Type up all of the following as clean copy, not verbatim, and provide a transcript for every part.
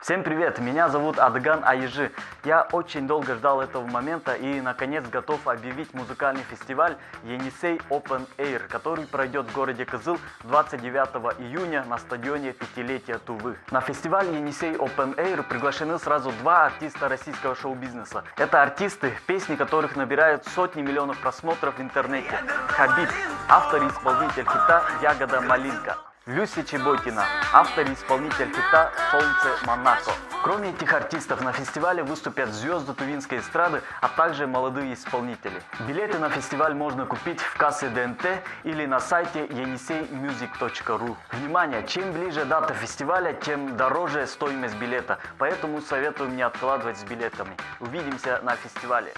Всем привет, меня зовут Адыган Айжи. Я очень долго ждал этого момента и наконец готов объявить музыкальный фестиваль Енисей Open Air, который пройдет в городе Кызыл 29 июня на стадионе Пятилетия Тувы. На фестиваль Енисей Open Air приглашены сразу два артиста российского шоу-бизнеса. Это артисты, песни которых набирают сотни миллионов просмотров в интернете. Хабиб, автор и исполнитель хита «Ягода Малинка». Люся Чеботина, автор и исполнитель хита «Солнце Монако». Кроме этих артистов на фестивале выступят звезды тувинской эстрады, а также молодые исполнители. Билеты на фестиваль можно купить в кассе ДНТ или на сайте yeniseymusic.ru. Внимание! Чем ближе дата фестиваля, тем дороже стоимость билета, поэтому советую не откладывать с билетами. Увидимся на фестивале.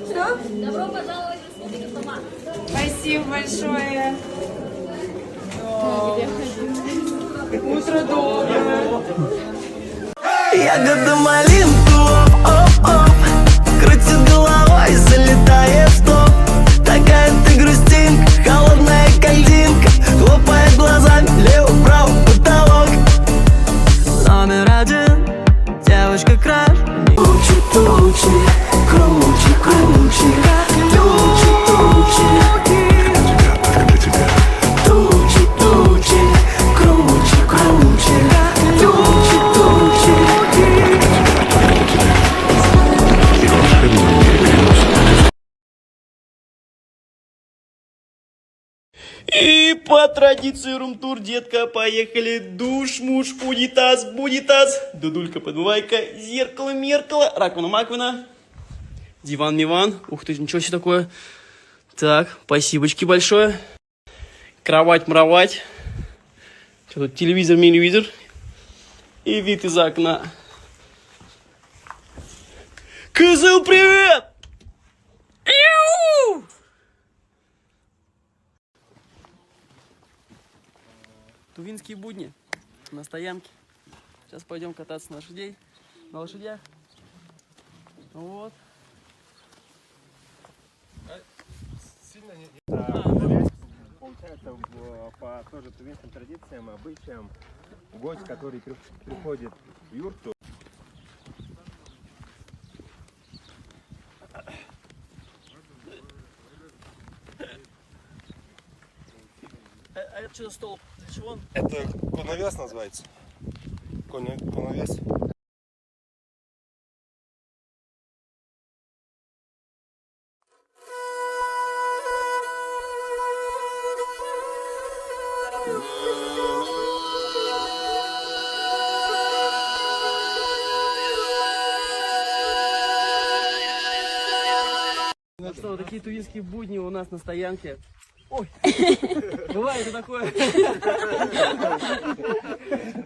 Что? Добро пожаловать в Республику Томат. Спасибо большое. Утро доброе. Ягода малинку, оп-оп-оп, крутит головой, залетает в топ. Такая ты грустинка, холодная кальдинка, хлопает глазами, лево-право потолок. Номер один, девочка краш. Тучи, тучи, круче, круче. Тучи, тучи, тучи, тучи, круче, круче. Тучи, тучи. И по традиции рум-тур, детка, поехали. Душ, муж, унитаз, бунитаз, дудулька, подмывайка, зеркало, меркало, раковина, маквина, диван, миван. Ух ты, ничего себе такое. Так, спасибочки большое. Кровать, мровать. Что тут, телевизор, милевизор. И вид из окна. Кызыл, привет! Иу! Тувинские будни на стоянке. Сейчас пойдем кататься на лошадях. Вот. Получается, по тоже тувинским традициям, обычаям, гость, который приходит в юрту, А это что за столб? Для чего он? это коновяз называется. Коновяз. Ну что, такие тувинские будни у нас на стоянке. Ой, бывает и такое.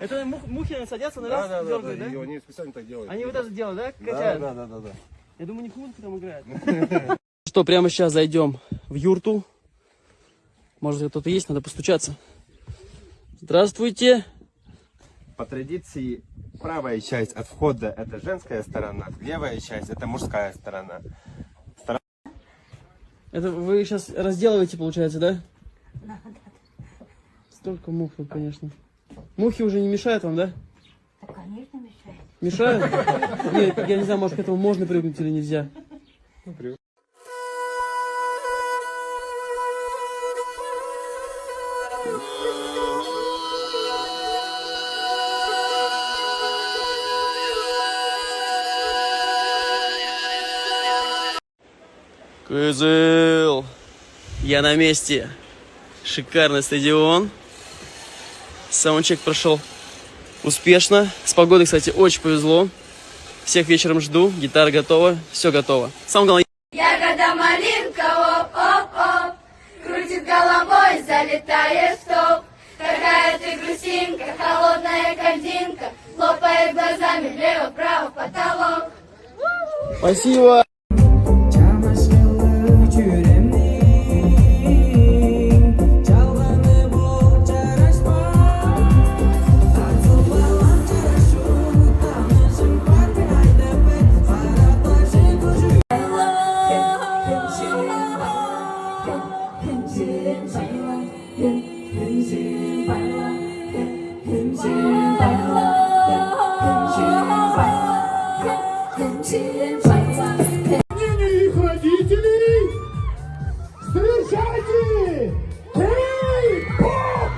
Это мухи садятся на раз, дергают, да? Они специально так делают. Они вот это делают, да? Качают? Да. Я думаю, не музыка там играет. Что, прямо сейчас зайдем в юрту. Может, кто-то есть, надо постучаться. Здравствуйте. По традиции, правая часть от входа это женская сторона, левая часть это мужская сторона. Это вы сейчас разделываете, получается, да? Да. Столько мух тут, конечно. Мухи уже не мешают вам, да? Да, конечно, мешает. Мешают? Нет, я не знаю, может, к этому можно привыкнуть или нельзя. Кызыл. Я на месте. Шикарный стадион. Саундчек прошел успешно. С погодой, кстати, очень повезло. Всех вечером жду. Гитара готова. Все готово. Самое главное... Ягода малинка, оп-оп-оп, крутит головой, залетает в топ. Какая ты грустинка, холодная кальдинка, хлопает глазами, лево-право потолок. Спасибо. Çamaşırlı yüreğim, çalgını Их родителей встречайте! Кей-поп!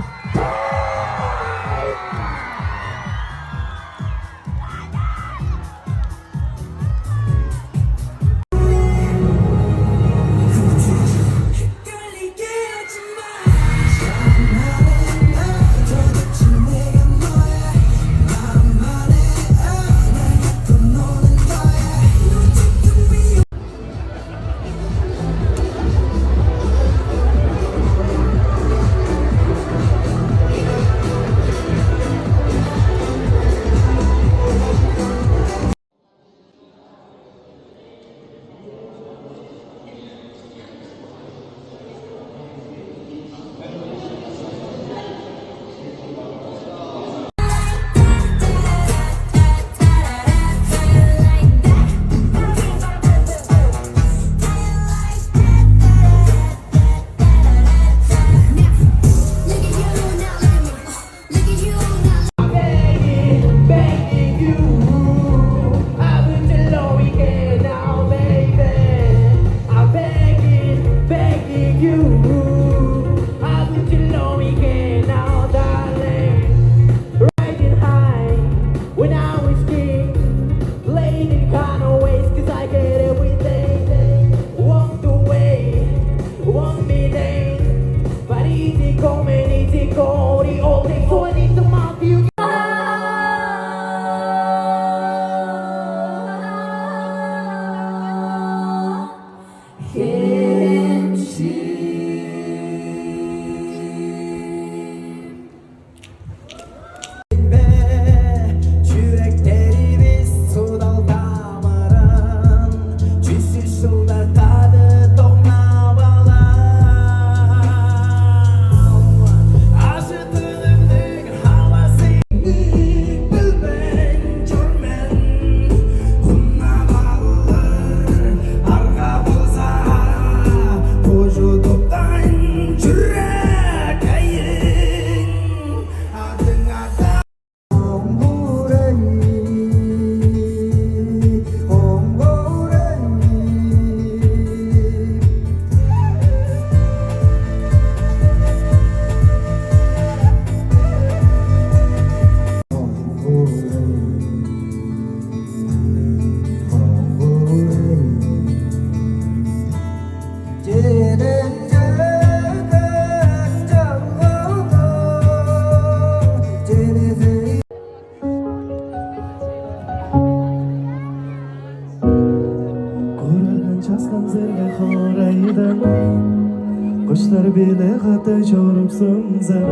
Kuşlar bile hatta çorumsun sen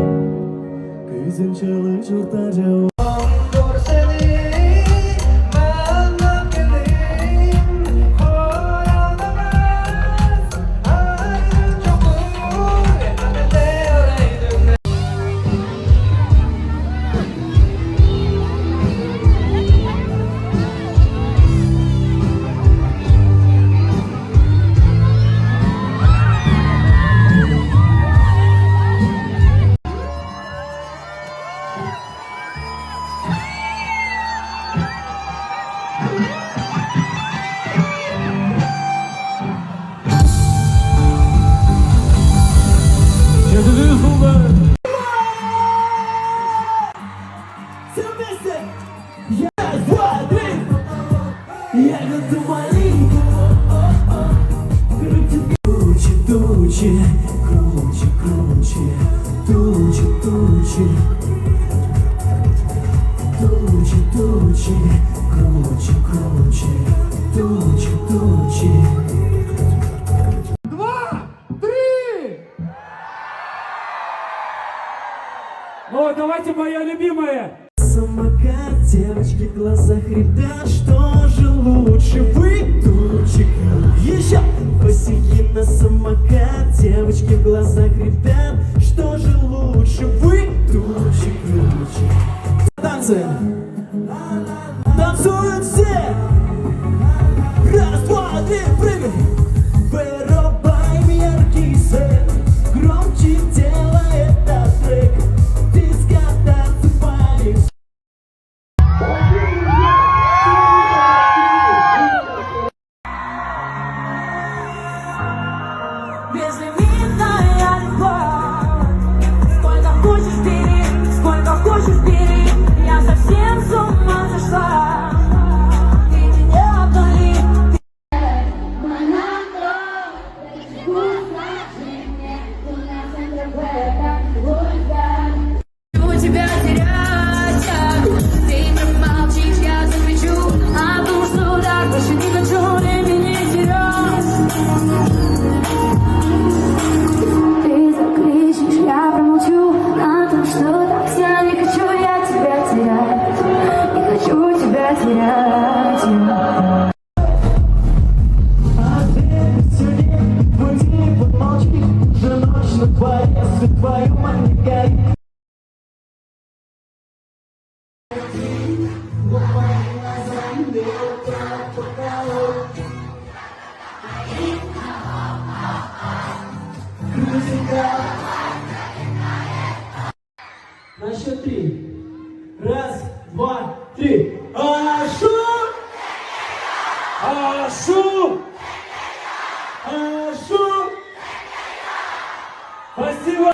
Gözün çalı çurtaca Круче, круче, круче, тучи, тучи, тучи, тучи, круче, круче, тучи, тучи. 2, 3! О, давайте моя любимая! Самокат, девочки в глазах ребят, что же лучше, вы тучи, еще босики на самокат, девочки в глазах ребят, что же лучше, вы тучи, круче. Танцы, танцуют все, раз, два, три, прыгай, вырубаем яркий свет, громче делаем. маску твою маньяка. На счет 3. Раз, два, три. Ашу! Ашу! Ашу! Спасибо!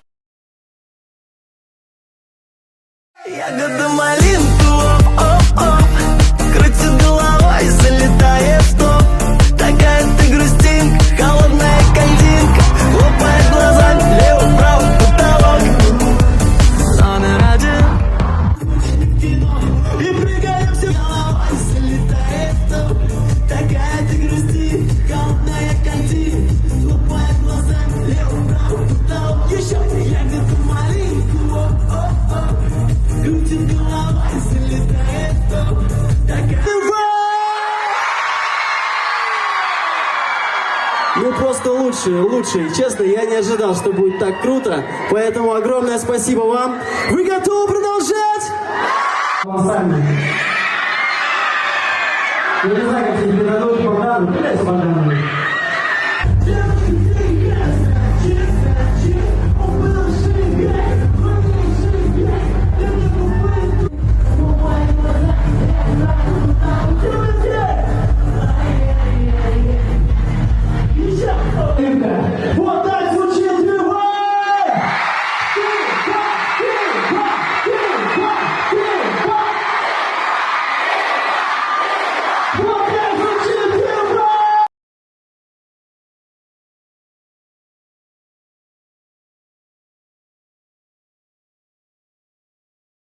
Ягода малинку, оп-оп, крутит головой, залетает в топ. Такая ты грустинка, холодная картинка, хлопает глазами, лево-право, потолок. Номер один. И прыгаем все головой, залетает в топ. Такая ты грустинка, холодная картинка, хлопает глазами, лево-право, потолок. Еще ягода малинку, оп-оп. Крутит головой, залетает в топ. Ну просто лучшие. Честно, я не ожидал, что будет так круто. Поэтому огромное спасибо вам. Вы готовы продолжать? Сами. Я не знаю, как тебе дадут программу. Кидайте программу.